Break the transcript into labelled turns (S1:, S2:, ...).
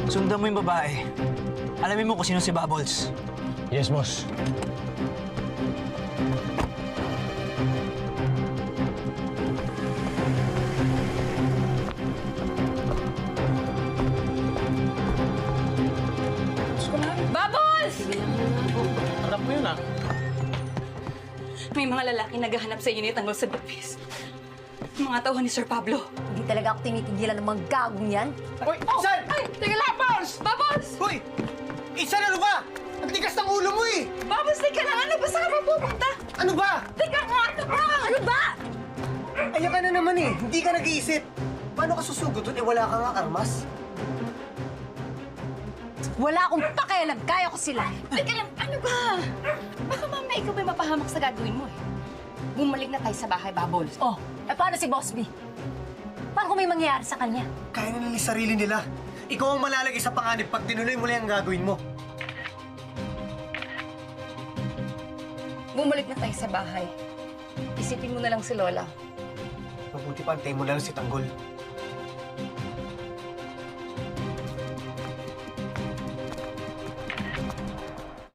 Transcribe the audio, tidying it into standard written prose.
S1: Sundan mo yung babae. Alamin mo kung sino si Bubbles.
S2: Yes, boss.
S3: Bubbles!
S2: Anak mo yun, ah.
S3: May mga lalaki naghahanap sa inyo ni Tanggol sa Dupis. Mga tauhan ni Sir Pablo.
S4: Hindi talaga ako tinitigilan ng mga gagong yan.
S5: Hoy, Isan!
S3: Ay! Teka lang! Bubbles! Bubbles!
S5: Hoy! Isan, ano ba? Ang tigas ng ulo mo eh!
S3: Bubbles, teka lang! Ano ba? Saan ka ba pupunta?
S5: Ano ba?
S3: Teka nga! Ano ba? Ano ba?
S5: Ayan ka na naman eh. Hindi ka nag-iisip. Paano ka susugod doon? Eh wala ka nga armas.
S4: Wala akong pakialam. Kaya ko sila.
S3: Teka lang! Ano ba? Baka mamaya ikaw may mapahamak sa gagawin mo eh. Bumalik na tayo sa bahay, Bubbles.
S4: Oh, paano si Boss B? Paano kung may mangyayari sa kanya?
S5: Kaya na nila sarili nila. Ikaw ang malalagay sa panganib pag tinuloy mo lang ang gagawin mo.
S3: Bumalik na tayo sa bahay. Isipin mo na lang si Lola.
S5: Mabuti pa, antayin mo lang si Tanggol.